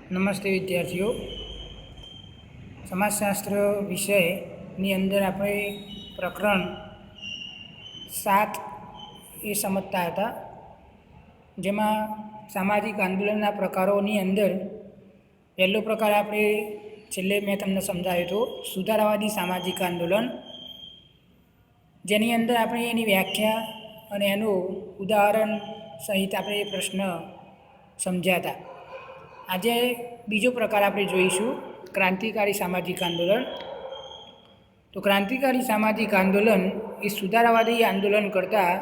નમસ્તે વિદ્યાર્થીઓ. સમાજશાસ્ત્ર વિષયની અંદર આપણે પ્રકરણ 7 એ સમજતા હતા, જેમાં સામાજિક આંદોલનના પ્રકારોની અંદર પહેલો પ્રકાર આપણે છેલ્લે મેં તમને સમજાવ્યો હતો, સુધારાવાદી સામાજિક આંદોલન, જેની અંદર આપણે એની વ્યાખ્યા અને એનું ઉદાહરણ સહિત આપણે પ્રશ્ન સમજ્યા હતા. આજે બીજો પ્રકાર આપણે જોઈશું, ક્રાંતિકારી સામાજિક આંદોલન. તો ક્રાંતિકારી સામાજિક આંદોલન એ સુધારાવાદી આંદોલન કરતાં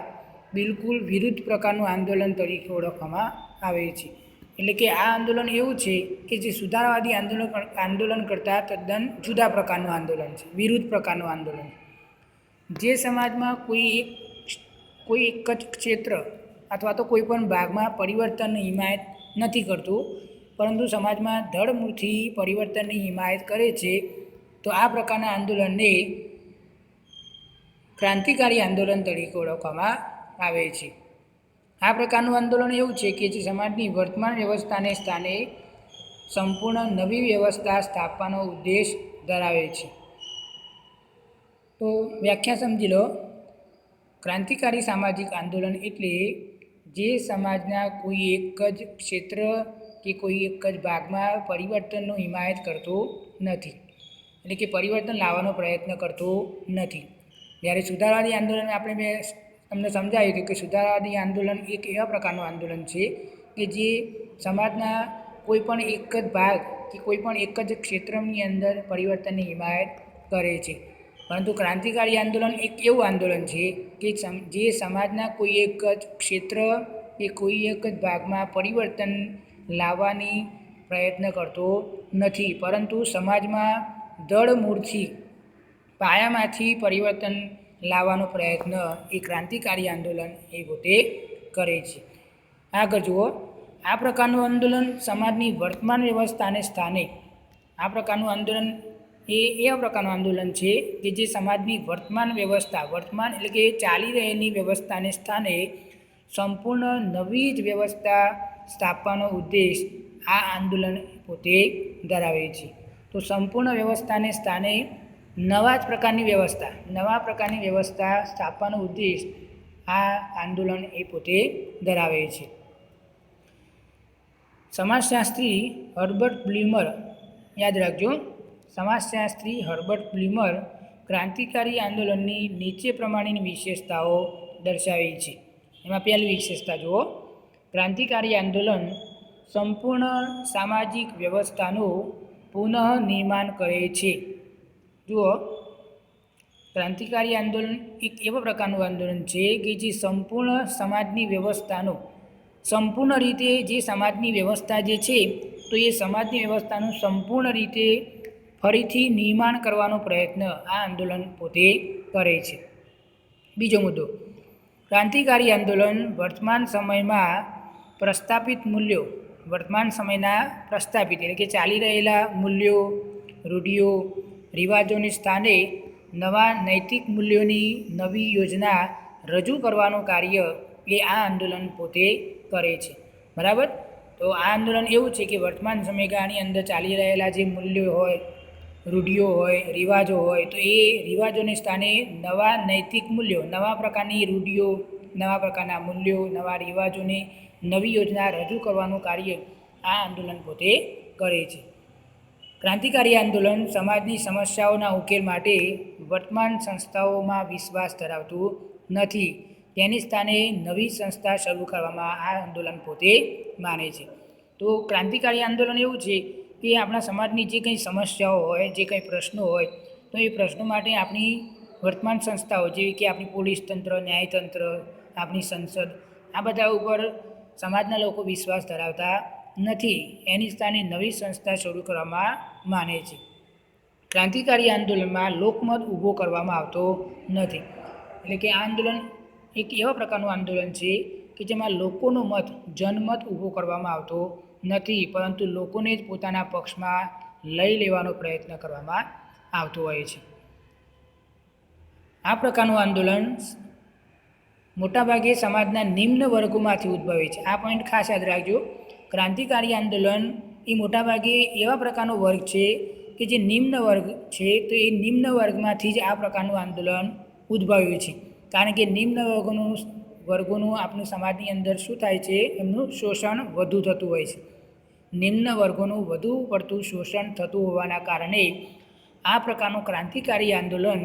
બિલકુલ વિરુદ્ધ પ્રકારનું આંદોલન તરીકે ઓળખવામાં આવે છે. એટલે કે આ આંદોલન એવું છે કે જે સુધારાવાદી આંદોલન કરતાં તદ્દન જુદા પ્રકારનું આંદોલન છે, વિરુદ્ધ પ્રકારનું આંદોલન. જે સમાજમાં કોઈ એક જ ક્ષેત્ર અથવા તો કોઈ પણ ભાગમાં પરિવર્તનની હિમાયત નથી કરતું, પરંતુ સમાજમાં ધડમૂળથી પરિવર્તનની હિમાયત કરે છે, તો આ પ્રકારના આંદોલનને ક્રાંતિકારી આંદોલન તરીકે ઓળખવામાં આવે છે. આ પ્રકારનું આંદોલન એવું છે કે જે સમાજની વર્તમાન વ્યવસ્થાને સ્થાને સંપૂર્ણ નવી વ્યવસ્થા સ્થાપવાનો ઉદ્દેશ ધરાવે છે. તો વ્યાખ્યા સમજી લો. ક્રાંતિકારી સામાજિક આંદોલન એટલે જે સમાજના કોઈ એક જ ક્ષેત્ર કે કોઈ એક જ ભાગમાં પરિવર્તનનો હિમાયત કરતો નથી, એટલે કે પરિવર્તન લાવવાનો પ્રયત્ન કરતો નથી. જ્યારે સુધારાવાદી આંદોલન આપણે મેં તમને સમજાવ્યું હતું કે સુધારાવાદી આંદોલન એક એવા પ્રકારનું આંદોલન છે કે જે સમાજના કોઈ પણ એક જ ભાગ કે કોઈ પણ એક જ ક્ષેત્રની અંદર પરિવર્તનની હિમાયત કરે છે. પરંતુ ક્રાંતિકારી આંદોલન એક એવું આંદોલન છે કે જે સમાજના કોઈ એક જ ક્ષેત્ર કે કોઈ એક જ ભાગમાં પરિવર્તન લાવવાની પ્રયત્ન કરતો નથી, પરંતુ સમાજમાં ધડમૂળથી પાયામાંથી પરિવર્તન લાવવાનો પ્રયત્ન એ ક્રાંતિકારી આંદોલન એ પોતે કરે છે. આગળ જુઓ. આ પ્રકારનું આંદોલન સમાજની વર્તમાન વ્યવસ્થાને સ્થાને, આ પ્રકારનું આંદોલન એ એવા પ્રકારનું આંદોલન છે કે જે સમાજની વર્તમાન વ્યવસ્થા, વર્તમાન એટલે કે ચાલી રહેલી વ્યવસ્થાને સ્થાને સંપૂર્ણ નવી જ વ્યવસ્થા સ્થાપવાનો ઉદ્દેશ આ આંદોલન પોતે ધરાવે છે. તો સંપૂર્ણ વ્યવસ્થાને સ્થાને નવા પ્રકારની વ્યવસ્થા સ્થાપવાનો ઉદ્દેશ આ આંદોલન એ પોતે ધરાવે છે. સમાજશાસ્ત્રી હર્બર્ટ બ્લ્યુમર, યાદ રાખજો, સમાજશાસ્ત્રી હર્બર્ટ બ્લ્યુમર ક્રાંતિકારી આંદોલનની નીચે પ્રમાણેની વિશેષતાઓ દર્શાવી છે. એમાં પહેલી વિશેષતા જુઓ. ક્રાંતિકારી આંદોલન સંપૂર્ણ સામાજિક વ્યવસ્થાનું પુનઃનિર્માણ કરે છે. જુઓ, ક્રાંતિકારી આંદોલન એક એવા પ્રકારનું આંદોલન છે કે જે સંપૂર્ણ સમાજની વ્યવસ્થાનું, સંપૂર્ણ રીતે જે સમાજની વ્યવસ્થા જે છે, તો એ સમાજની વ્યવસ્થાનું સંપૂર્ણ રીતે ફરીથી નિર્માણ કરવાનો પ્રયત્ન આ આંદોલન પોતે કરે છે. બીજો મુદ્દો. ક્રાંતિકારી આંદોલન વર્તમાન સમયમાં પ્રસ્થાપિત મૂલ્યો, વર્તમાન સમયના પ્રસ્થાપિત એટલે કે ચાલી રહેલા મૂલ્યો, રૂઢિઓ, રિવાજોને સ્થાને નવા નૈતિક મૂલ્યોની નવી યોજના રજૂ કરવાનું કાર્ય એ આ આંદોલન પોતે કરે છે. બરાબર. તો આ આંદોલન એવું છે કે વર્તમાન સમયગાળાની અંદર ચાલી રહેલા જે મૂલ્યો હોય, રૂઢિઓ હોય, રિવાજો હોય, તો એ રિવાજોને સ્થાને નવા નૈતિક મૂલ્યો, નવા પ્રકારની રૂઢિઓ, નવા પ્રકારના મૂલ્યો, નવા રિવાજોને નવી યોજના રજૂ કરવાનું કાર્ય આ આંદોલન પોતે કરે છે. ક્રાંતિકારી આંદોલન સમાજની સમસ્યાઓના ઉકેલ માટે વર્તમાન સંસ્થાઓમાં વિશ્વાસ ધરાવતું નથી, તેની સ્થાને નવી સંસ્થા શરૂ કરવામાં આ આંદોલન પોતે માને છે. તો ક્રાંતિકારી આંદોલન એવું છે કે આપણા સમાજની જે કંઈ સમસ્યાઓ હોય, જે કંઈ પ્રશ્નો હોય, તો એ પ્રશ્નો માટે આપણી વર્તમાન સંસ્થાઓ જેવી કે આપણી પોલીસ તંત્ર, ન્યાયતંત્ર, આપણી સંસદ, આ બધા ઉપર સમાજના લોકો વિશ્વાસ ધરાવતા નથી, એની સ્થાને નવી સંસ્થા શરૂ કરવામાં માને છે. ક્રાંતિકારી આંદોલનમાં લોકમત ઊભો કરવામાં આવતો નથી. એટલે કે આ આંદોલન એક એવા પ્રકારનું આંદોલન છે કે જેમાં લોકોનો મત, જનમત ઊભો કરવામાં આવતો નથી, પરંતુ લોકોને જ પોતાના પક્ષમાં લઈ લેવાનો પ્રયત્ન કરવામાં આવતો હોય છે. આ પ્રકારનું આંદોલન મોટાભાગે સમાજના નિમ્ન વર્ગોમાંથી ઉદ્ભવે છે. આ પોઈન્ટ ખાસ યાદ રાખજો. ક્રાંતિકારી આંદોલન એ મોટાભાગે એવા પ્રકારનો વર્ગ છે કે જે નિમ્ન વર્ગ છે, તો એ નિમ્ન વર્ગમાંથી જ આ પ્રકારનું આંદોલન ઉદ્ભવ્યું છે. કારણ કે નિમ્ન વર્ગોનું આપણું સમાજની અંદર શું થાય છે, એમનું શોષણ વધુ થતું હોય છે. નિમ્ન વર્ગોનું વધુ પડતું શોષણ થતું હોવાના કારણે આ પ્રકારનું ક્રાંતિકારી આંદોલન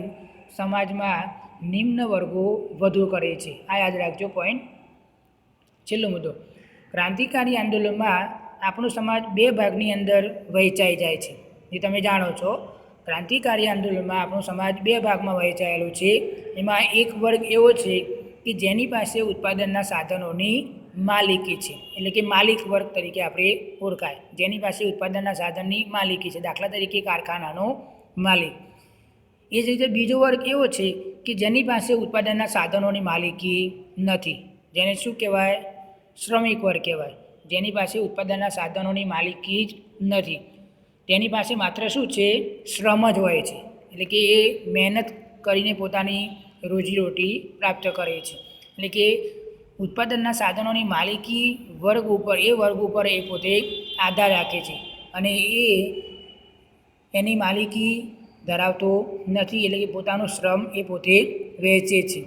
સમાજમાં નિમ્ન વર્ગો વધુ કરે છે. આ યાદ રાખજો પોઈન્ટ. છેલ્લો મુદ્દો, ક્રાંતિકારી આંદોલનમાં આપણો સમાજ બે ભાગની અંદર વહેંચાઈ જાય છે. જે તમે જાણો છો, ક્રાંતિકારી આંદોલનમાં આપણો સમાજ બે ભાગમાં વહેંચાયેલો છે. એમાં એક વર્ગ એવો છે કે જેની પાસે ઉત્પાદનના સાધનોની માલિકી છે, એટલે કે માલિક વર્ગ તરીકે આપણે ઓળખાય, જેની પાસે ઉત્પાદનના સાધનની માલિકી છે, દાખલા તરીકે કારખાનાનો માલિક. એ જ રીતે બીજો વર્ગ એવો છે કે જેની પાસે ઉત્પાદનના સાધનોની માલિકી નથી, જેને શું કહેવાય, શ્રમિક વર્ગ કહેવાય, જેની પાસે ઉત્પાદનના સાધનોની માલિકી જ નથી. તેની પાસે માત્ર શું છે, શ્રમ જ હોય છે, એટલે કે એ મહેનત કરીને પોતાની રોજીરોટી પ્રાપ્ત કરે છે. એટલે કે ઉત્પાદનના સાધનોની માલિકી વર્ગ ઉપર એ પોતે આધાર રાખે છે અને એની માલિકી ધરાવતો નથી, એટલે કે પોતાનું શ્રમ એ પોતે વહેંચે છે.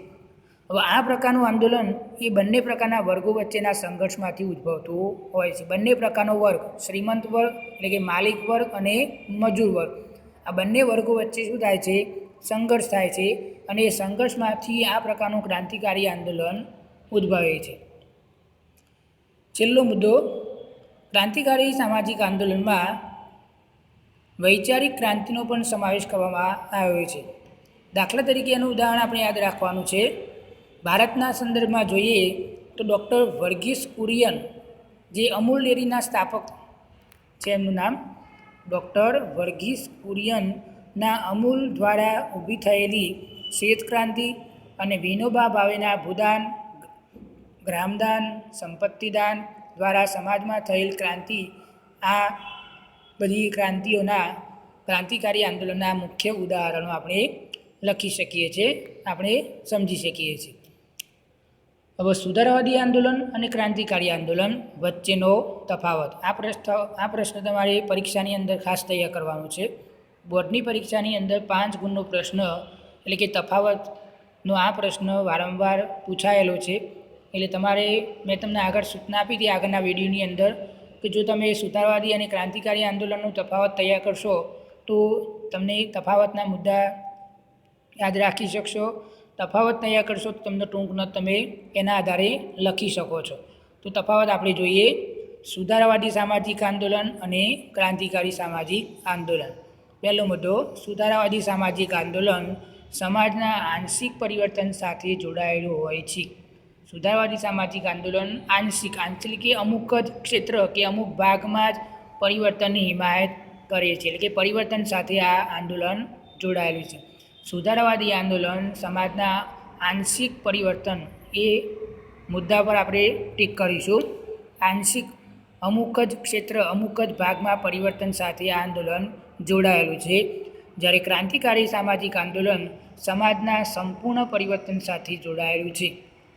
હવે આ પ્રકારનું આંદોલન એ બંને પ્રકારના વર્ગો વચ્ચેના સંઘર્ષમાંથી ઉદ્ભવતું હોય છે. બંને પ્રકારનો વર્ગ, શ્રીમંત વર્ગ એટલે કે માલિક વર્ગ અને મજૂર વર્ગ, આ બંને વર્ગો વચ્ચે શું થાય છે, સંઘર્ષ થાય છે અને એ સંઘર્ષમાંથી આ પ્રકારનું ક્રાંતિકારી આંદોલન ઉદ્ભવે છે. છેલ્લો મુદ્દો, ક્રાંતિકારી સામાજિક આંદોલનમાં વૈચારિક ક્રાંતિનો પણ સમાવેશ કરવામાં આવ્યો છે. દાખલા તરીકે એનું ઉદાહરણ આપણે યાદ રાખવાનું છે. ભારતના સંદર્ભમાં જોઈએ તો ડૉક્ટર વર્ગીસ કુરિયન, જે અમૂલ ડેરીના સ્થાપક છે, એમનું નામ ડૉક્ટર વર્ગીસ કુરિયનના અમૂલ દ્વારા ઊભી થયેલી શ્વેત ક્રાંતિ અને વિનોબા ભાવેના ભૂદાન, ગ્રામદાન, સંપત્તિદાન દ્વારા સમાજમાં થયેલ ક્રાંતિ, આ બધી ક્રાંતિઓના ક્રાંતિકારી આંદોલનના મુખ્ય ઉદાહરણો આપણે લખી શકીએ છીએ, આપણે સમજી શકીએ છીએ. હવે સુધારાવાદી આંદોલન અને ક્રાંતિકારી આંદોલન વચ્ચેનો તફાવત. આ પ્રશ્ન તમારે પરીક્ષાની અંદર ખાસ તૈયાર કરવાનો છે. બોર્ડની પરીક્ષાની અંદર 5 ગુણનો પ્રશ્ન, એટલે કે તફાવતનો આ પ્રશ્ન વારંવાર પૂછાયેલો છે. એટલે તમારે, મેં તમને આગળ સૂચના આપી હતી આગળના વિડીયોની અંદર, કે જો તમે સુધારવાદી અને ક્રાંતિકારી આંદોલનનો તફાવત તૈયાર કરશો તો તમને તફાવતના મુદ્દા યાદ રાખી શકશો. તફાવત તૈયાર કરશો તો તમને ટૂંક નોટ તમે એના આધારે લખી શકો છો. તો તફાવત આપણે જોઈએ, સુધારાવાદી સામાજિક આંદોલન અને ક્રાંતિકારી સામાજિક આંદોલન. પહેલો મુદ્દો, સુધારાવાદી સામાજિક આંદોલન સમાજના આંશિક પરિવર્તન સાથે જોડાયેલું હોય છે. સુધારવાદી સામાજિક આંદોલન આંશિક કે અમુક જ ક્ષેત્ર કે અમુક ભાગમાં જ પરિવર્તનની હિમાયત કરે છે, એટલે કે પરિવર્તન સાથે આ આંદોલન જોડાયેલું છે. સુધારાવાદી આંદોલન સમાજના આંશિક પરિવર્તન, એ મુદ્દા પર આપણે ટીક કરીશું. આંશિક, અમુક જ ક્ષેત્ર, અમુક જ ભાગમાં પરિવર્તન સાથે આ આંદોલન જોડાયેલું છે. જ્યારે ક્રાંતિકારી સામાજિક આંદોલન સમાજના સંપૂર્ણ પરિવર્તન સાથે જોડાયેલું છે.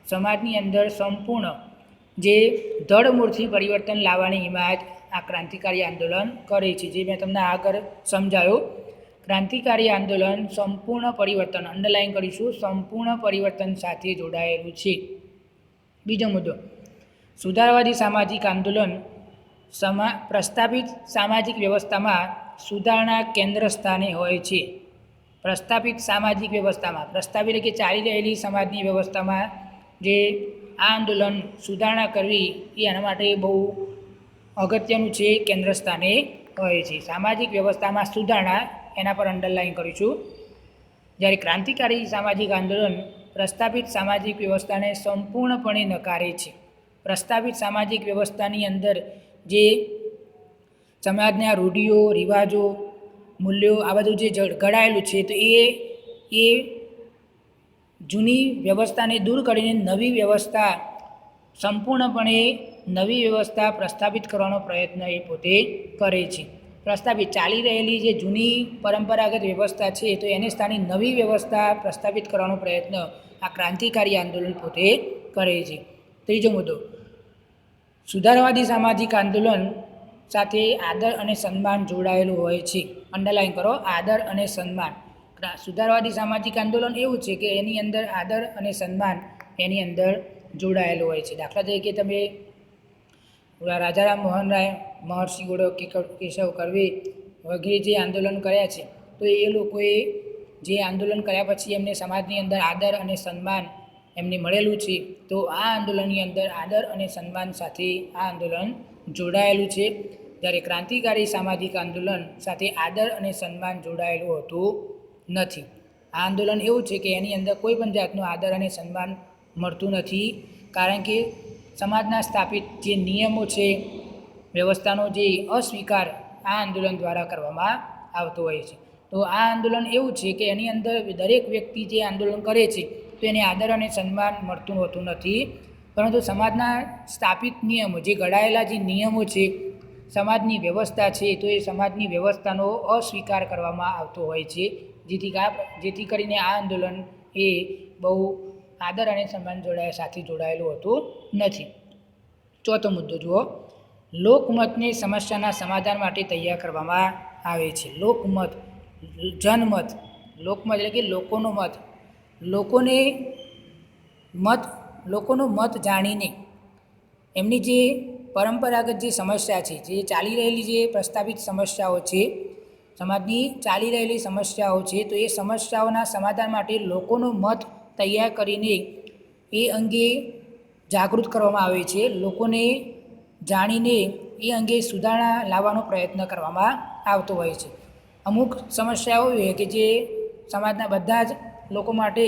સમાજની અંદર સંપૂર્ણ જે ધડમૂળથી પરિવર્તન લાવવાની હિમાયત આ ક્રાંતિકારી આંદોલન કરે છે. જે મેં તમને આગળ સમજાવ્યું, ક્રાંતિકારી આંદોલન સંપૂર્ણ પરિવર્તન, અંડરલાઈન કરીશું, સંપૂર્ણ પરિવર્તન સાથે જોડાયેલું છે. બીજો મુદ્દો, સુધારવાદી સામાજિક આંદોલન પ્રસ્થાપિત સામાજિક વ્યવસ્થામાં સુધારણા કેન્દ્ર સ્થાને હોય છે. પ્રસ્થાપિત સામાજિક વ્યવસ્થામાં, પ્રસ્થાપિત એટલે કે ચાલી રહેલી સમાજની વ્યવસ્થામાં જે આ આંદોલન સુધારણા કરવી એ એના માટે બહુ અગત્યનું છે, કેન્દ્ર સ્થાને હોય છે. સામાજિક વ્યવસ્થામાં સુધારણા, એના પર અંડરલાઈન કરીશું. જ્યારે ક્રાંતિકારી સામાજિક આંદોલન પ્રસ્થાપિત સામાજિક વ્યવસ્થાને સંપૂર્ણપણે નકારે છે. પ્રસ્થાપિત સામાજિક વ્યવસ્થાની અંદર જે સમાજના રૂઢિઓ, રિવાજો, મૂલ્યો, આ બધું જે ઘડાયેલું છે, તો એ જૂની વ્યવસ્થાને દૂર કરીને નવી વ્યવસ્થા, સંપૂર્ણપણે નવી વ્યવસ્થા પ્રસ્થાપિત કરવાનો પ્રયત્ન એ પોતે કરે છે. પ્રસ્થાપિત, ચાલી રહેલી જે જૂની પરંપરાગત વ્યવસ્થા છે, તો એને સ્થાને નવી વ્યવસ્થા પ્રસ્થાપિત કરવાનો પ્રયત્ન આ ક્રાંતિકારી આંદોલન પોતે કરે છે. ત્રીજો મુદ્દો, સુધારવાદી સામાજિક આંદોલન સાથે આદર અને સન્માન જોડાયેલું હોય છે. અંડરલાઈન કરો, આદર અને સન્માન. સુધારવાદી સામાજિક આંદોલન એવું છે કે એની અંદર આદર અને સન્માન એની અંદર જોડાયેલું હોય છે. દાખલા તરીકે તમે રાજારામ મોહન રાય, મહર્ષિ કેશવ કર્વે વગેરે જે આંદોલન કર્યા છે, તો એ લોકોએ જે આંદોલન કર્યા પછી એમને સમાજની અંદર આદર અને સન્માન એમને મળેલું છે. તો આ આંદોલનની અંદર આદર અને સન્માન સાથે આ આંદોલન જોડાયેલું છે. જ્યારે ક્રાંતિકારી સામાજિક આંદોલન સાથે આદર અને સન્માન જોડાયેલું હોતું નથી. આ આંદોલન એવું છે કે એની અંદર કોઈ પણ જાતનું આદર અને સન્માન મળતું નથી, કારણ કે સમાજના સ્થાપિત જે નિયમો છે, વ્યવસ્થાનો જે અસ્વીકાર આ આંદોલન દ્વારા કરવામાં આવતો હોય છે. તો આ આંદોલન એવું છે કે એની અંદર દરેક વ્યક્તિ જે આંદોલન કરે છે તો એને આદર અને સન્માન મળતું હોતું નથી, પરંતુ સમાજના સ્થાપિત નિયમો, જે ઘડાયેલા જે નિયમો છે, સમાજની વ્યવસ્થા છે, તો એ સમાજની વ્યવસ્થાનો અસ્વીકાર કરવામાં આવતો હોય છે, જેથી કરીને આ આંદોલન એ બહુ આદર અને સન્માન સાથે જોડાયેલું હોતું નથી. ચોથો મુદ્દો જુઓ, લોકમતને સમસ્યાના સમાધાન માટે તૈયાર કરવામાં આવે છે. લોકમત, જનમત, લોકમત એટલે કે લોકોનો મત. લોકોનો મત જાણીને એમની જે પરંપરાગત જે સમસ્યા છે, જે ચાલી રહેલી જે પ્રસ્તાવિત સમસ્યાઓ છે, સમાજની ચાલી રહેલી સમસ્યાઓ છે, તો એ સમસ્યાઓના સમાધાન માટે લોકોનો મત તૈયાર કરીને એ અંગે જાગૃત કરવામાં આવે છે. લોકોને જાણીને એ અંગે સુધારણા લાવવાનો પ્રયત્ન કરવામાં આવતો હોય છે. અમુક સમસ્યાઓ એવી કે જે સમાજના બધા જ લોકો માટે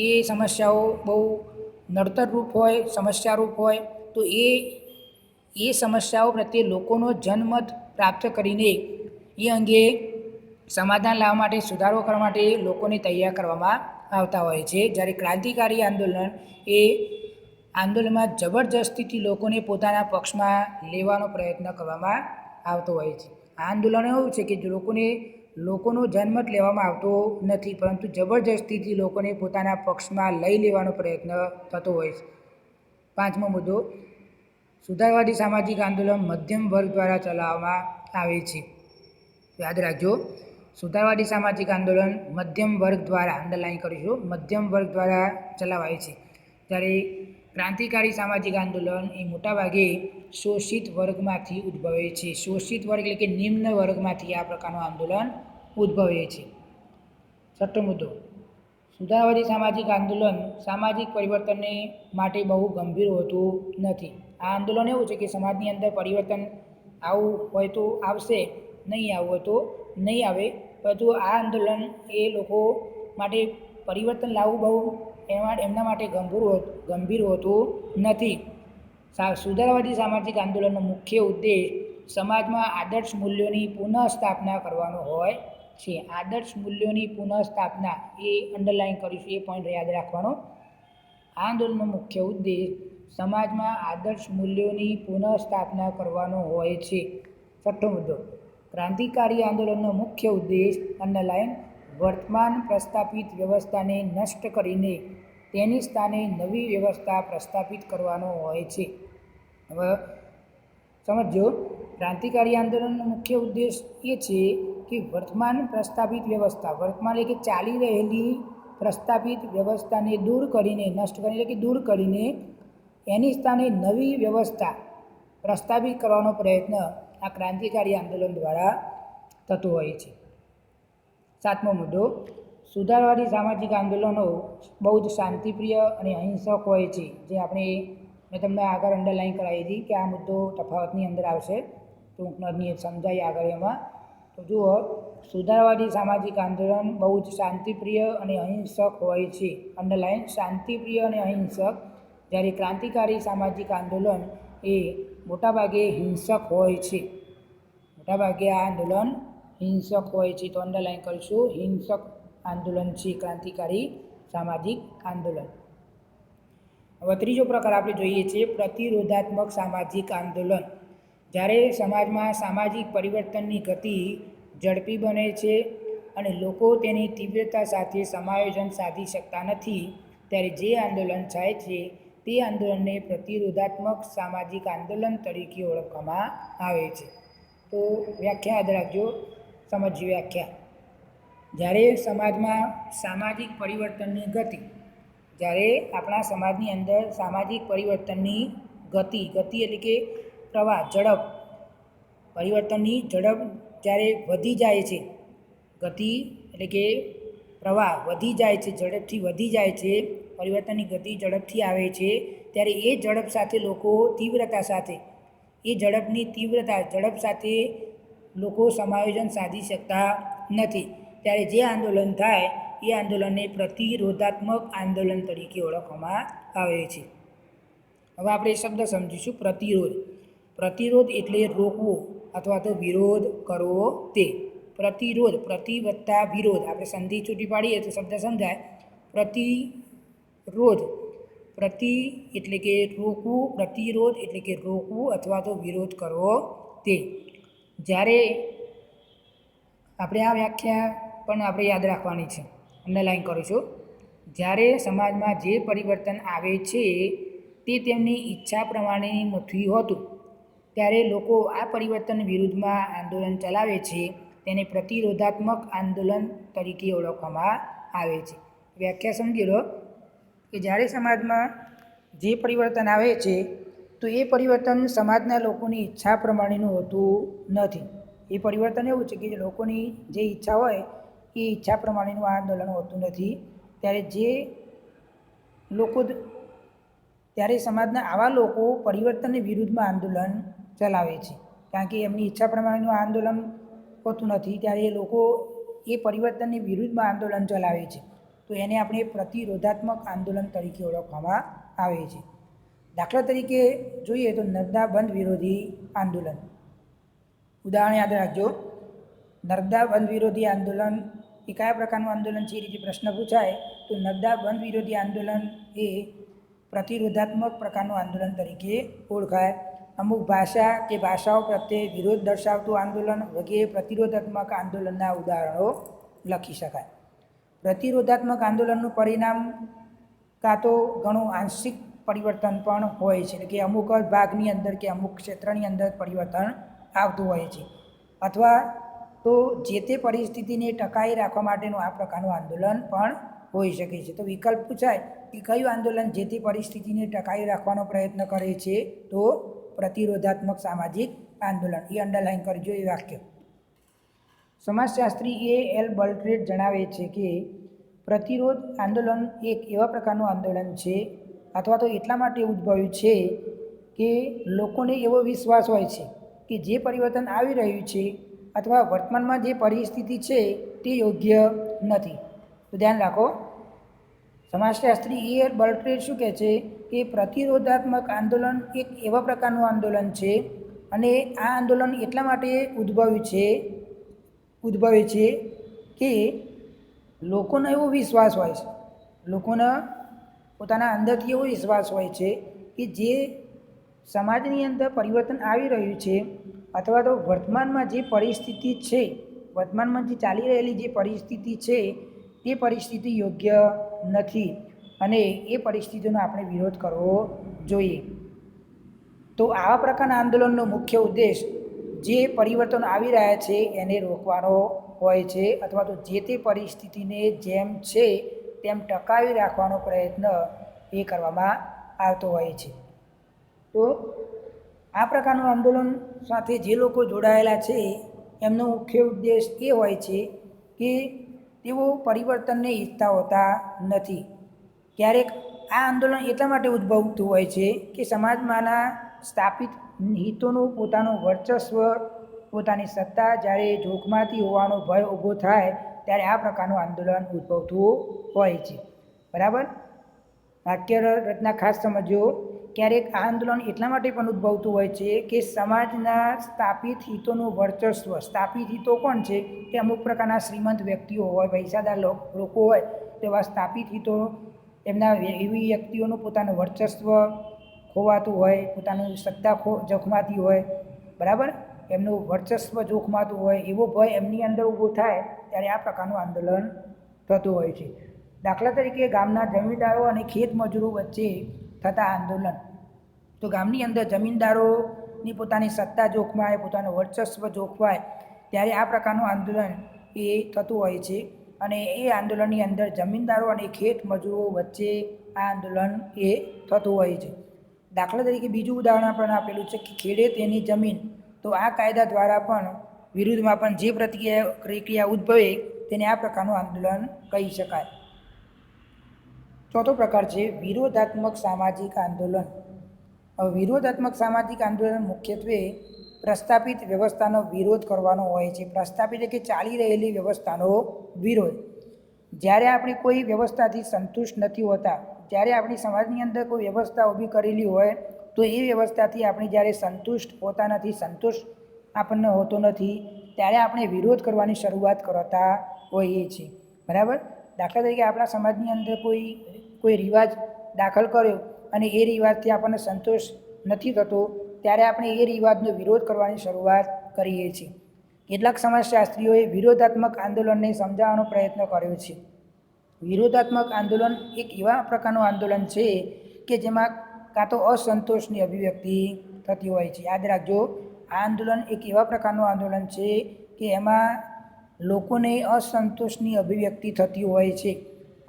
એ સમસ્યાઓ બહુ નડતરરૂપ હોય, સમસ્યારૂપ હોય, તો એ સમસ્યાઓ પ્રત્યે લોકોનો જનમત પ્રાપ્ત કરીને એ અંગે સમાધાન લાવવા માટે, સુધારો કરવા માટે લોકોને તૈયાર કરવામાં આવતા હોય છે. જ્યારે ક્રાંતિકારી આંદોલન એ આંદોલનમાં જબરજસ્તીથી લોકોને પોતાના પક્ષમાં લેવાનો પ્રયત્ન કરવામાં આવતો હોય છે. આ આંદોલન એવું છે કે લોકોનો જનમત લેવામાં આવતો નથી, પરંતુ જબરજસ્તીથી લોકોને પોતાના પક્ષમાં લઈ લેવાનો પ્રયત્ન થતો હોય છે. પાંચમો મુદ્દો, સુધારવાદી સામાજિક આંદોલન મધ્યમ વર્ગ દ્વારા ચલાવવામાં આવે છે. યાદ રાખજો, સુધારવાદી સામાજિક આંદોલન મધ્યમ વર્ગ દ્વારા, અંડરલાઈન કરીશું, મધ્યમ વર્ગ દ્વારા ચલાવાય છે. જ્યારે ક્રાંતિકારી સામાજિક આંદોલન એ મોટાભાગે શોષિત વર્ગમાંથી ઉદ્ભવે છે. શોષિત વર્ગ એટલે કે નિમ્ન વર્ગમાંથી આ પ્રકારનું આંદોલન ઉદ્ભવે છે. છઠ્ઠો મુદ્દો, સુધારવાદી સામાજિક આંદોલન સામાજિક પરિવર્તનને માટે બહુ ગંભીર હોતું નથી. આ આંદોલન એવું છે કે સમાજની અંદર પરિવર્તન આવું હોય તો આવશે, નહીં આવું હોય તો નહીં આવે, પરંતુ આ આંદોલન એ લોકો માટે પરિવર્તન લાવવું બહુ એમના માટે ગંભીર હોતું નથી. સુધારવાદી સામાજિક આંદોલનનો મુખ્ય ઉદ્દેશ સમાજમાં આદર્શ મૂલ્યોની પુનઃસ્થાપના કરવાનો હોય છે. આદર્શ મૂલ્યોની પુનઃસ્થાપના એ અંડરલાઈન કરીશું, એ પોઈન્ટ યાદ રાખવાનો. આ આંદોલનનો મુખ્ય ઉદ્દેશ સમાજમાં આદર્શ મૂલ્યોની પુનઃસ્થાપના કરવાનો હોય છે. છઠ્ઠો મુદ્દો, ક્રાંતિકારી આંદોલનનો મુખ્ય ઉદ્દેશ અંડરલાઈન વર્તમાન પ્રસ્થાપિત વ્યવસ્થાને નષ્ટ કરીને તેની સ્થાને નવી વ્યવસ્થા પ્રસ્થાપિત કરવાનો હોય છે. હવે સમજો, ક્રાંતિકારી આંદોલનનો મુખ્ય ઉદ્દેશ એ છે કે વર્તમાન પ્રસ્થાપિત વ્યવસ્થા, વર્તમાન એટલે કે ચાલી રહેલી પ્રસ્થાપિત વ્યવસ્થાને દૂર કરીને, નષ્ટ કરીને એટલે કે દૂર કરીને એની સ્થાને નવી વ્યવસ્થા પ્રસ્થાપિત કરવાનો પ્રયત્ન આ ક્રાંતિકારી આંદોલન દ્વારા થતો હોય છે. સાતમો મુદ્દો, સુધારવાદી સામાજિક આંદોલનો બહુ જ શાંતિપ્રિય અને અહિંસક હોય છે. જે મેં તમને આગળ અંડરલાઈન કરાવી હતી કે આ મુદ્દો તફાવતની અંદર આવશે, ટૂંકની સમજાય આગળ એમાં. તો જુઓ, સુધારવાદી સામાજિક આંદોલન બહુ જ શાંતિપ્રિય અને અહિંસક હોય છે. અંડરલાઈન, શાંતિપ્રિય અને અહિંસક. જ્યારે ક્રાંતિકારી સામાજિક આંદોલન એ મોટાભાગે હિંસક હોય છે. મોટાભાગે આ આંદોલન હિંસક હોય છે. તો અંડરલાઈન કરીશું, હિંસક આંદોલન છે ક્રાંતિકારી સામાજિક આંદોલન. હવે ત્રીજો પ્રકાર આપણે જોઈએ છીએ પ્રતિરોધાત્મક સામાજિક આંદોલન. જ્યારે સમાજમાં સામાજિક પરિવર્તનની ગતિ ઝડપી બને છે અને લોકો તેની તીવ્રતા સાથે સમાયોજન સાધી શકતા નથી, ત્યારે જે આંદોલન થાય છે તે આંદોલનને પ્રતિરોધાત્મક સામાજિક આંદોલન તરીકે ઓળખવામાં આવે છે. તો વ્યાખ્યા યાદ રાખજો, સમજજો વ્યાખ્યા. જ્યારે સમાજમાં સામાજિક પરિવર્તનની ગતિ, જ્યારે આપણા સમાજની અંદર સામાજિક પરિવર્તનની ગતિ એટલે કે પ્રવાહ, ઝડપ, પરિવર્તનની ઝડપ જ્યારે વધી જાય છે, ગતિ એટલે કે પ્રવાહ વધી જાય છે, ઝડપથી વધી જાય છે, પરિવર્તનની ગતિ ઝડપથી આવે છે, ત્યારે એ ઝડપ સાથે લોકો તીવ્રતા સાથે, એ ઝડપ સાથે લોકો સમાયોજન સાધી શકતા નથી. ત્યારે જે આંદોલન થાય એ આંદોલનને પ્રતિરોધાત્મક આંદોલન તરીકે ઓળખવામાં આવે છે. હવે આપણે એ શબ્દ સમજીશું, પ્રતિરોધ. પ્રતિરોધ એટલે રોકવો અથવા તો વિરોધ કરવો તે. પ્રતિરોધ, પ્રતિ વત્તા વિરોધ, આપણે સંધિ છૂટી પાડીએ તો શબ્દ સમજાય. પ્રતિરોધ, પ્રતિ એટલે કે રોકવું, પ્રતિરોધ એટલે કે રોકવું અથવા તો વિરોધ કરવો તે. જ્યારે આપણે આ વ્યાખ્યા પણ આપણે યાદ રાખવાની છે, અંડરલાઈન કરીશું. જ્યારે સમાજમાં જે પરિવર્તન આવે છે તે તેમની ઈચ્છા પ્રમાણે નથી હોતું, ત્યારે લોકો આ પરિવર્તન વિરુદ્ધમાં આંદોલન ચલાવે છે, તેને પ્રતિરોધાત્મક આંદોલન તરીકે ઓળખવામાં આવે છે. વ્યાખ્યા સમજી લો કે જ્યારે સમાજમાં જે પરિવર્તન આવે છે તો એ પરિવર્તન સમાજના લોકોની ઈચ્છા પ્રમાણેનું હોતું નથી. એ પરિવર્તન એવું છે કે જે લોકોની જે ઈચ્છા હોય એ ઈચ્છા પ્રમાણેનું આંદોલન હોતું નથી. ત્યારે સમાજના આવા લોકો પરિવર્તનની વિરુદ્ધમાં આંદોલન ચલાવે છે, કારણ કે એમની ઈચ્છા પ્રમાણેનું આંદોલન હોતું નથી. ત્યારે એ લોકો એ પરિવર્તનની વિરુદ્ધમાં આંદોલન ચલાવે છે, તો એને આપણે પ્રતિરોધાત્મક આંદોલન તરીકે ઓળખવામાં આવે છે. દાખલા તરીકે જોઈએ તો નર્મદા બંધ વિરોધી આંદોલન. ઉદાહરણ યાદ રાખજો. નર્મદા બંધ વિરોધી આંદોલન એ કયા પ્રકારનું આંદોલન છે, એ રીતે પ્રશ્ન પૂછાય તો નર્મદા બંધ વિરોધી આંદોલન એ પ્રતિરોધાત્મક પ્રકારનું આંદોલન તરીકે ઓળખાય. અમુક ભાષા કે ભાષાઓ પ્રત્યે વિરોધ દર્શાવતું આંદોલન વગેરે પ્રતિરોધાત્મક આંદોલનના ઉદાહરણો લખી શકાય. પ્રતિરોધાત્મક આંદોલનનું પરિણામ કાં તો ઘણું આંશિક પરિવર્તન પણ હોય છે, એટલે કે અમુક ભાગની અંદર કે અમુક ક્ષેત્રની અંદર પરિવર્તન આવતું હોય છે, અથવા તો જે તે પરિસ્થિતિને ટકાવી રાખવા માટેનું આ પ્રકારનું આંદોલન પણ હોઈ શકે છે. તો વિકલ્પ પૂછાય કે કયું આંદોલન જે તે પરિસ્થિતિને ટકાવી રાખવાનો પ્રયત્ન કરે છે, તો પ્રતિરોધાત્મક સામાજિક આંદોલન. એ અંડરલાઈન કરજો એ વાક્ય. સમાજશાસ્ત્રી A.L. બર્ટ્રેટ જણાવે છે કે પ્રતિરોધ આંદોલન એક એવા પ્રકારનું આંદોલન છે અથવા તો એટલા માટે ઉદ્ભવ્યું છે કે લોકોને એવો વિશ્વાસ હોય છે કે જે પરિવર્તન આવી રહ્યું છે અથવા વર્તમાનમાં જે પરિસ્થિતિ છે તે યોગ્ય નથી. તો ધ્યાન રાખો, સમાજશાસ્ત્રી A.L. બર્ટ્રેટ શું કહે છે કે પ્રતિરોધાત્મક આંદોલન એક એવા પ્રકારનું આંદોલન છે અને આ આંદોલન એટલા માટે ઉદ્ભવે છે કે લોકોનો એવો વિશ્વાસ હોય છે, લોકોના પોતાના અંદરથી એવો વિશ્વાસ હોય છે કે જે સમાજની અંદર પરિવર્તન આવી રહ્યું છે અથવા તો વર્તમાનમાં જે પરિસ્થિતિ છે, વર્તમાનમાં જે ચાલી રહેલી જે પરિસ્થિતિ છે તે પરિસ્થિતિ યોગ્ય નથી અને એ પરિસ્થિતિનો આપણે વિરોધ કરવો જોઈએ. તો આવા પ્રકારના આંદોલનનો મુખ્ય ઉદ્દેશ જે પરિવર્તનો આવી રહ્યા છે એને રોકવાનો હોય છે અથવા તો જે તે પરિસ્થિતિને જેમ છે તેમ ટકાવી રાખવાનો પ્રયત્ન એ કરવામાં આવતો હોય છે. તો આ પ્રકારનું આંદોલન સાથે જે લોકો જોડાયેલા છે એમનો મુખ્ય ઉદ્દેશ એ હોય છે કે તેઓ પરિવર્તનને ઈચ્છતા હોતા નથી. ક્યારેક આ આંદોલન એટલા માટે ઉદ્ભવતું હોય છે કે સમાજમાંના સ્થાપિત હિતોનું પોતાનું વર્ચસ્વ, પોતાની સત્તા જ્યારે જોખમાતી હોવાનો ભય ઊભો થાય ત્યારે આ પ્રકારનું આંદોલન ઉદ્ભવતું હોય છે. બરાબર, વાક્ય રચના ખાસ સમજો. ક્યારેક આ આંદોલન એટલા માટે પણ ઉદ્ભવતું હોય છે કે સમાજના સ્થાપિત હિતોનું વર્ચસ્વ, સ્થાપિત હિતો કોણ છે કે અમુક પ્રકારના શ્રીમંત વ્યક્તિઓ હોય, પૈસાદાર લોકો હોય, તેવા સ્થાપિત હિતો એમના એવી વ્યક્તિઓનું પોતાનું વર્ચસ્વ ખોવાતું હોય, પોતાનું સત્તા જોખમાતી હોય, બરાબર, એમનું વર્ચસ્વ જોખમાતું હોય, એવો ભય એમની અંદર ઊભો થાય ત્યારે આ પ્રકારનું આંદોલન થતું હોય છે. દાખલા તરીકે ગામના જમીનદારો અને ખેત મજૂરો વચ્ચે થતા આંદોલન. તો ગામની અંદર જમીનદારો લોકોની પોતાની સત્તા જોખમાય, પોતાનું વર્ચસ્વ જોખવાય, ત્યારે આ પ્રકારનું આંદોલન એ થતું હોય છે. અને એ આંદોલનની અંદર જમીનદારો અને ખેત મજૂરો વચ્ચે આ આંદોલન એ થતું હોય છે. દાખલા તરીકે બીજું ઉદાહરણ પણ આપેલું છે કે ખેડે તેની જમીન. તો આ કાયદા દ્વારા પણ વિરુદ્ધમાં પણ જે પ્રતિક્રિયા ઉદ્ભવે તેને આ પ્રકારનું આંદોલન કહી શકાય. ચોથો પ્રકાર છે વિરોધાત્મક સામાજિક આંદોલન. વિરોધાત્મક સામાજિક આંદોલન મુખ્યત્વે પ્રસ્થાપિત વ્યવસ્થાનો વિરોધ કરવાનો હોય છે. પ્રસ્થાપિત એટલે કે ચાલી રહેલી વ્યવસ્થાનો વિરોધ. જ્યારે આપણે કોઈ વ્યવસ્થાથી સંતુષ્ટ નથી હોતા, જ્યારે આપણી સમાજની અંદર કોઈ વ્યવસ્થા ઊભી કરેલી હોય તો એ વ્યવસ્થાથી આપણે જ્યારે સંતુષ્ટ હોતા નથી, સંતોષ આપણને હોતો નથી, ત્યારે આપણે વિરોધ કરવાની શરૂઆત કરતા હોઈએ છીએ. બરાબર. દાખલા તરીકે આપણા સમાજની અંદર કોઈ રિવાજ દાખલ કર્યો અને એ રિવાજથી આપણને સંતોષ નથી થતો, ત્યારે આપણે એ રિવાજનો વિરોધ કરવાની શરૂઆત કરીએ છીએ. કેટલાક સમાજશાસ્ત્રીઓએ વિરોધાત્મક આંદોલનને સમજાવવાનો પ્રયત્ન કર્યો છે. વિરોધાત્મક આંદોલન એક એવા પ્રકારનું આંદોલન છે કે જેમાં કાં તો અસંતોષની અભિવ્યક્તિ થતી હોય છે. યાદ રાખજો, આ આંદોલન એક એવા પ્રકારનું આંદોલન છે કે એમાં લોકોને અસંતોષની અભિવ્યક્તિ થતી હોય છે,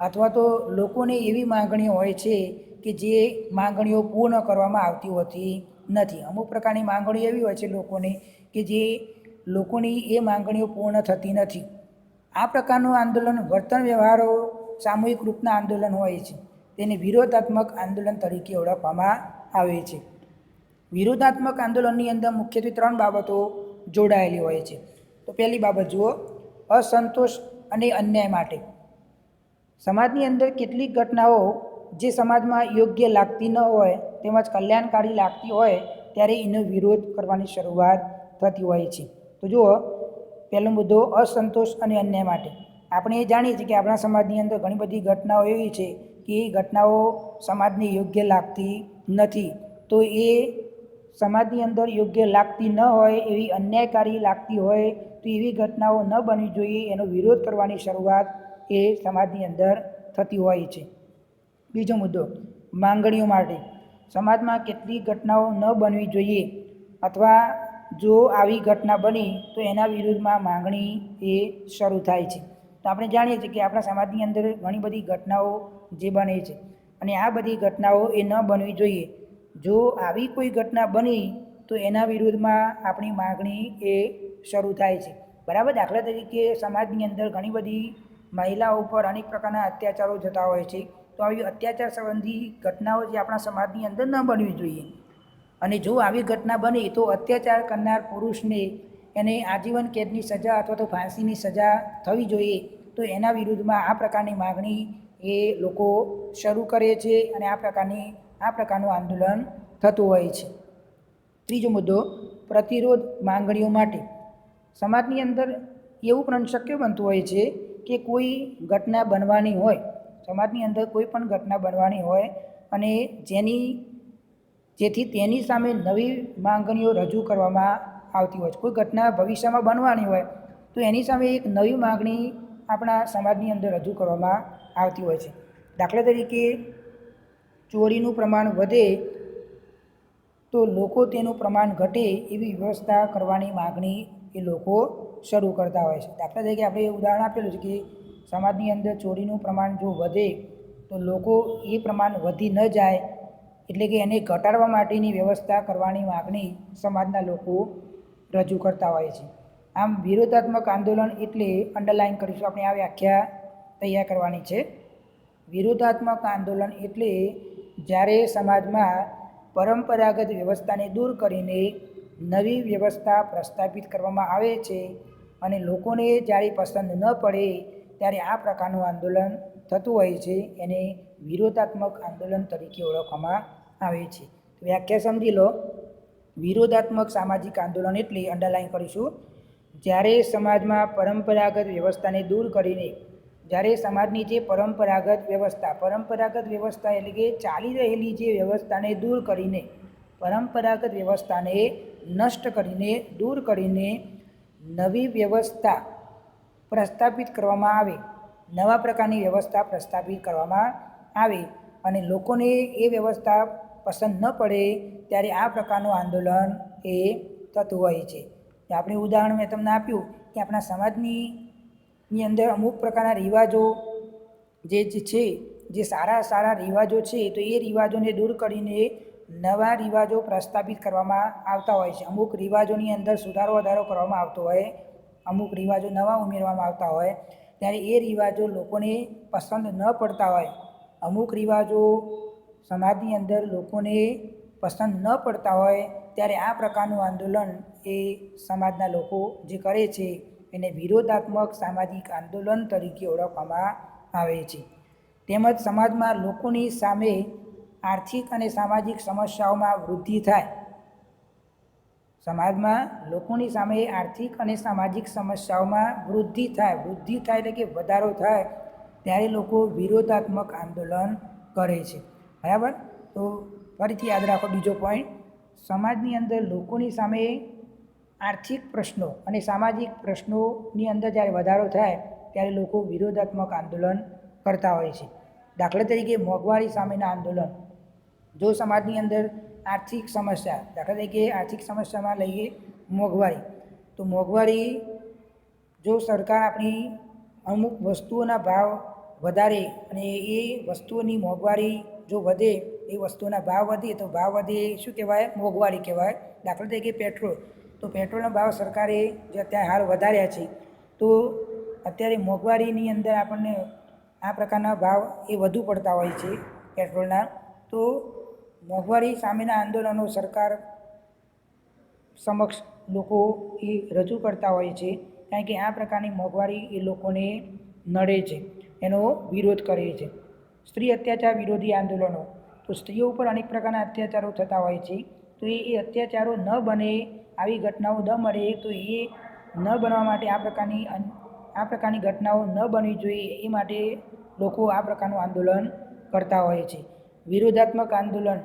અથવા તો લોકોને એવી માંગણીઓ હોય છે કે જે માંગણીઓ પૂર્ણ કરવામાં આવતી હોતી નથી. અમુક પ્રકારની માંગણીઓ એવી હોય છે લોકોની કે જે લોકોની એ માંગણીઓ પૂર્ણ થતી નથી. આ પ્રકારનું આંદોલન વર્તન વ્યવહારો સામૂહિક રૂપના આંદોલન હોય છે. તેને વિરોધાત્મક આંદોલન તરીકે ઓળખવામાં આવે છે. વિરોધાત્મક આંદોલનની અંદર મુખ્યત્વે 3 બાબતો જોડાયેલી હોય છે. તો પહેલી બાબત જુઓ, અસંતોષ અને અન્યાય માટે. સમાજની અંદર કેટલીક ઘટનાઓ જે સમાજમાં યોગ્ય લાગતી ન હોય તેમજ કલ્યાણકારી લાગતી હોય ત્યારે એનો વિરોધ કરવાની શરૂઆત થતી હોય છે. તો જુઓ, પહેલો મુદ્દો અસંતોષ અને અન્યાય માટે. આપણે એ જાણીએ છીએ કે આપણા સમાજની અંદર ઘણી બધી ઘટનાઓ એવી છે કે એ ઘટનાઓ સમાજને યોગ્ય લાગતી નથી. તો એ સમાજની અંદર યોગ્ય લાગતી ન હોય, એવી અન્યાયકારી લાગતી હોય તો એવી ઘટનાઓ ન બનવી જોઈએ, એનો વિરોધ કરવાની શરૂઆત એ સમાજની અંદર થતી હોય છે. બીજો મુદ્દો માંગણીઓ માટે. સમાજમાં કેટલીક ઘટનાઓ ન બનવી જોઈએ, અથવા જો આવી ઘટના બની તો એના વિરુદ્ધમાં માંગણી એ શરૂ થાય છે. તો આપણે જાણીએ છીએ કે આપણા સમાજની અંદર ઘણી બધી ઘટનાઓ જે બને છે અને આ બધી ઘટનાઓ એ ન બનવી જોઈએ. જો આવી કોઈ ઘટના બની તો એના વિરુદ્ધમાં આપણી માંગણી એ શરૂ થાય છે. બરાબર. દાખલા તરીકે સમાજની અંદર ઘણી બધી મહિલાઓ ઉપર અનેક પ્રકારના અત્યાચારો થતા હોય છે. તો આવી અત્યાચાર સંબંધી ઘટનાઓ જે આપણા સમાજની અંદર ન બનવી જોઈએ. અને જો આવી ઘટના બની તો અત્યાચાર કરનાર પુરુષને એને આજીવન કેદની સજા અથવા તો ફાંસીની સજા થવી જોઈએ. તો એના વિરુદ્ધમાં આ પ્રકારની માગણી એ લોકો શરૂ કરે છે અને આ પ્રકારનું આંદોલન થતું હોય છે. ત્રીજો મુદ્દો પ્રતિરોધ માંગણીઓ માટે. સમાજની અંદર એવું પણ શક્ય બનતું હોય છે કે કોઈ ઘટના બનવાની હોય, સમાજની અંદર કોઈ પણ ઘટના બનવાની હોય અને જેથી તેની સામે નવી માંગણીઓ રજૂ કરવામાં આવતી હોય છે. કોઈ ઘટના ભવિષ્યમાં બનવાની હોય તો એની સામે એક નવી માંગણી આપણા સમાજની અંદર રજૂ કરવામાં આવતી હોય છે. દાખલા તરીકે ચોરીનું પ્રમાણ વધે તો લોકો તેનું પ્રમાણ ઘટે એવી વ્યવસ્થા કરવાની માગણી એ લોકો શરૂ કરતા હોય છે. દાખલા તરીકે આપણે ઉદાહરણ આપેલું છે કે સમાજની અંદર ચોરીનું પ્રમાણ જો વધે તો લોકો એ પ્રમાણ વધી ન જાય એટલે કે એને ઘટાડવા માટેની વ્યવસ્થા કરવાની માગણી સમાજના લોકો રજૂ કરતા હોય છે. આમ વિરોધાત્મક આંદોલન એટલે અંડરલાઇન કરીશું આપણે, આ વ્યાખ્યા તૈયાર કરવાની છે. વિરોધાત્મક આંદોલન એટલે જ્યારે સમાજમાં પરંપરાગત વ્યવસ્થાને દૂર કરીને નવી વ્યવસ્થા પ્રસ્થાપિત કરવામાં આવે છે અને લોકોને જ્યારે પસંદ ન પડે ત્યારે આ પ્રકારનું આંદોલન થતું હોય છે. એને વિરોધાત્મક આંદોલન તરીકે ઓળખવામાં આવે છે. વ્યાખ્યા સમજી લો. વિરોધાત્મક સામાજિક આંદોલન એટલે અંડરલાઇન કરીશું, જ્યારે સમાજમાં પરંપરાગત વ્યવસ્થાને દૂર કરીને, જ્યારે સમાજની જે પરંપરાગત વ્યવસ્થા એટલે કે ચાલી રહેલી જે વ્યવસ્થાને દૂર કરીને, પરંપરાગત વ્યવસ્થાને નષ્ટ કરીને, દૂર કરીને નવી વ્યવસ્થા પ્રસ્થાપિત કરવામાં આવે, નવા પ્રકારની વ્યવસ્થા પ્રસ્થાપિત કરવામાં આવે અને લોકોને એ વ્યવસ્થા પસંદ ન પડે ત્યારે આ પ્રકારનું આંદોલન એ થતું હોય છે. આપણે ઉદાહરણ મેં તમને આપ્યું કે આપણા સમાજની અંદર અમુક પ્રકારના રિવાજો જે છે, જે સારા રિવાજો છે, તો એ રિવાજોને દૂર કરીને નવા રિવાજો પ્રસ્થાપિત કરવામાં આવતા હોય છે. અમુક રિવાજોની અંદર સુધારો વધારો કરવામાં આવતો હોય, અમુક રિવાજો નવા ઉમેરવામાં આવતા હોય, ત્યારે એ રિવાજો લોકોને પસંદ ન પડતા હોય, અમુક રિવાજો સમાજની અંદર લોકોને પસંદ ન પડતા હોય, ત્યારે આ પ્રકારનું આંદોલન એ સમાજના લોકો જે કરે છે એને વિરોધાત્મક સામાજિક આંદોલન તરીકે ઓળખવામાં આવે છે. તેમજ સમાજમાં લોકોની સામે આર્થિક અને સામાજિક સમસ્યાઓમાં વૃદ્ધિ થાય, સમાજમાં લોકોની સામે આર્થિક અને સામાજિક સમસ્યાઓમાં વૃદ્ધિ થાય એટલે કે વધારો થાય, ત્યારે લોકો વિરોધાત્મક આંદોલન કરે છે. બરાબર? તો ફરીથી યાદ રાખો બીજો પોઈન્ટ, સમાજની અંદર લોકોની સામે આર્થિક પ્રશ્નો અને સામાજિક પ્રશ્નોની અંદર જ્યારે વધારો થાય ત્યારે લોકો વિરોધાત્મક આંદોલન કરતા હોય છે. દાખલા તરીકે મોંઘવારી સામેના આંદોલન. જો સમાજની અંદર આર્થિક સમસ્યા, દાખલા તરીકે આર્થિક સમસ્યામાં લઈએ મોંઘવારી, તો મોંઘવારી જો સરકાર આપણી અમુક વસ્તુઓના ભાવ વધારે અને એ વસ્તુઓની મોંઘવારી જો વધે, એ વસ્તુઓના ભાવ વધે તો ભાવ વધે શું કહેવાય? મોંઘવારી કહેવાય. દાખલા તરીકે પેટ્રોલ, તો પેટ્રોલના ભાવ સરકારે જે અત્યારે હાલ વધાર્યા છે, તો અત્યારે મોંઘવારીની અંદર આપણને આ પ્રકારના ભાવ એ વધુ પડતા હોય છે પેટ્રોલના. તો મોંઘવારી સામેના આંદોલનો સરકાર સમક્ષ લોકો એ રજૂ કરતા હોય છે, કારણ કે આ પ્રકારની મોંઘવારી એ લોકોને નડે છે, એનો વિરોધ કરે છે. સ્ત્રી અત્યાચાર વિરોધી આંદોલનો, તો સ્ત્રીઓ ઉપર અનેક પ્રકારના અત્યાચારો થતા હોય છે, તો એ અત્યાચારો ન બને, આવી ઘટનાઓ ન મળે, તો એ ન બનવા માટે આ પ્રકારની ઘટનાઓ ન બનવી જોઈએ, એ માટે લોકો આ પ્રકારનું આંદોલન કરતા હોય છે. વિરોધાત્મક આંદોલન,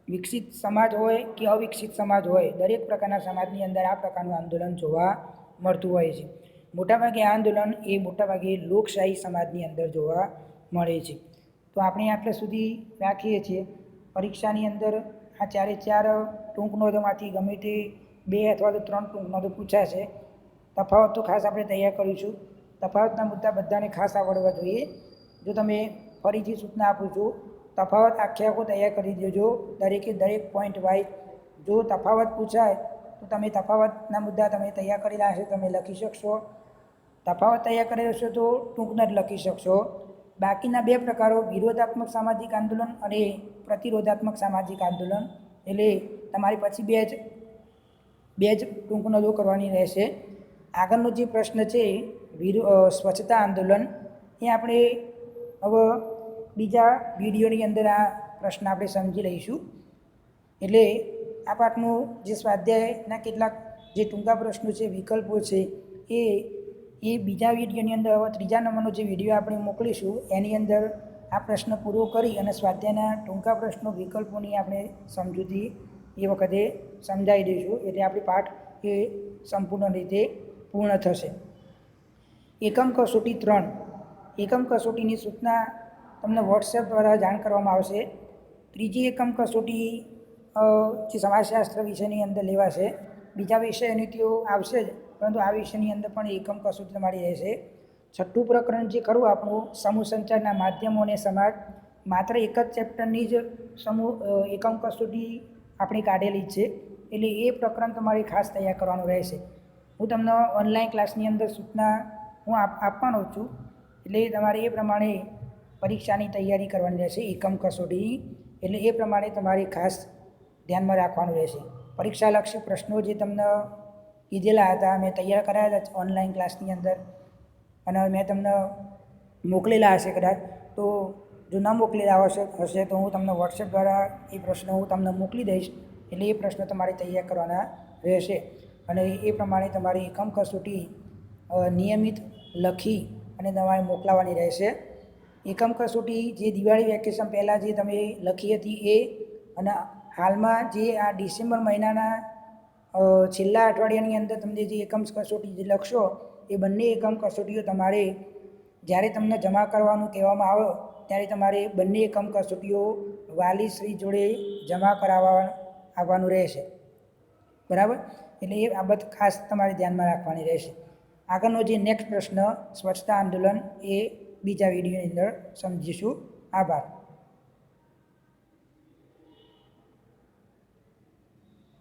વિકસિત સમાજ હોય કે અવિકસિત સમાજ હોય, દરેક પ્રકારના સમાજની અંદર આ પ્રકારનું આંદોલન જોવા મળતું હોય છે. મોટાભાગે આ આંદોલન એ મોટાભાગે લોકશાહી સમાજની અંદર જોવા મળે છે. તો આપણે આટલા સુધી રાખીએ છીએ. પરીક્ષાની અંદર આ ચારે ચાર ટૂંક નોંધોમાંથી ગમે તે 2 અથવા તો 3 ટૂંક નોંધો પૂછાશે. તફાવત તો ખાસ આપણે તૈયાર કરીશું. તફાવતના મુદ્દા બધાને ખાસ આવડવા જોઈએ. જો તમે ફરીથી સૂચના આપું છું, તફાવત આખો તૈયાર કરી દેજો, દરેક પોઈન્ટ વાઇઝ. જો તફાવત પૂછાય તો તમે તફાવતના મુદ્દા તમે તૈયાર કરેલા હશે, તમે લખી શકશો. તફાવત તૈયાર કરેલો હશે તો ટૂંક નોંધ લખી શકશો. બાકીના 2 પ્રકારો, વિરોધાત્મક સામાજિક આંદોલન અને પ્રતિરોધાત્મક સામાજિક આંદોલન, એટલે તમારી પછી બે જ ટૂંક નોંધો કરવાની રહેશે. આગળનો જે પ્રશ્ન છે સ્વચ્છતા આંદોલન, એ આપણે હવે બીજા વિડીયોની અંદર આ પ્રશ્ન આપણે સમજી લઈશું. એટલે આ પાઠનું જે સ્વાધ્યાયના કેટલાક જે ટૂંકા પ્રશ્નો છે, વિકલ્પો છે, એ બીજા વિડીયોની અંદર હવે 3જા નંબરનો જે વિડીયો આપણે મોકલીશું એની અંદર આ પ્રશ્ન પૂરો કરી અને સ્વાધ્યાયના ટૂંકા પ્રશ્નો વિકલ્પોની આપણે સમજૂતી એ વખતે સમજાવી દઈશું, એટલે આપણે પાઠ એ સંપૂર્ણ રીતે પૂર્ણ થશે. એકમ કસોટી 3, એકમ કસોટીની સૂચના તમને વોટ્સએપ દ્વારા જાણ કરવામાં આવશે. ત્રીજી એકમ કસોટી જે સમાજશાસ્ત્ર વિષયની અંદર લેવાશે. બીજા વિષયની તો આવશે જ, પરંતુ આ વિષયની અંદર પણ એકમ કસોટી તમારી રહેશે. 6થું પ્રકરણ જે ખરું આપણું સમૂહ સંચારના માધ્યમો અને સમાજ, માત્ર એક જ ચેપ્ટરની જ એકમ કસોટી આપણે કાઢેલી છે, એટલે એ પ્રકરણ તમારે ખાસ તૈયાર કરવાનું રહેશે. હું તમને ઓનલાઈન ક્લાસની અંદર સૂચના હું આપવાનો છું, એટલે તમારે એ પ્રમાણે પરીક્ષાની તૈયારી કરવાની રહેશે. એકમ કસોટી એટલે એ પ્રમાણે તમારે ખાસ ધ્યાનમાં રાખવાનું રહેશે. પરીક્ષાલક્ષી પ્રશ્નો જે તમને કીધેલા હતા, મેં તૈયાર કરાયા હતા ઓનલાઈન ક્લાસની અંદર, અને મેં તમને મોકલેલા હશે કદાચ, તો જો ન મોકલેલા હશે તો હું તમને વોટ્સએપ દ્વારા એ પ્રશ્નો હું તમને મોકલી દઈશ, એટલે એ પ્રશ્નો તમારે તૈયાર કરવાના રહેશે. અને એ પ્રમાણે તમારી એકમ કસોટી નિયમિત લખી અને તમારે મોકલાવાની રહેશે. એકમ કસોટી જે દિવાળી વેકેશન પહેલાં જે તમે લખી હતી એ, અને હાલમાં જે આ ડિસેમ્બર મહિનાના છેલ્લા અઠવાડિયાની અંદર તમને જે એકમ કસોટી જે લખશો, એ બંને એકમ કસોટીઓ તમારે જ્યારે તમને જમા કરવાનું કહેવામાં આવે ત્યારે તમારે બંને એકમ કસોટીઓ વાલીશ્રી જોડે જમા કરાવવા આવવાનું રહેશે. બરાબર, એટલે એ બાબત ખાસ તમારે ધ્યાનમાં રાખવાની રહેશે. આગળનો જે નેક્સ્ટ પ્રશ્ન સ્વચ્છતા આંદોલન એ બીજા વિડીયોની અંદર સમજીશું. આભાર.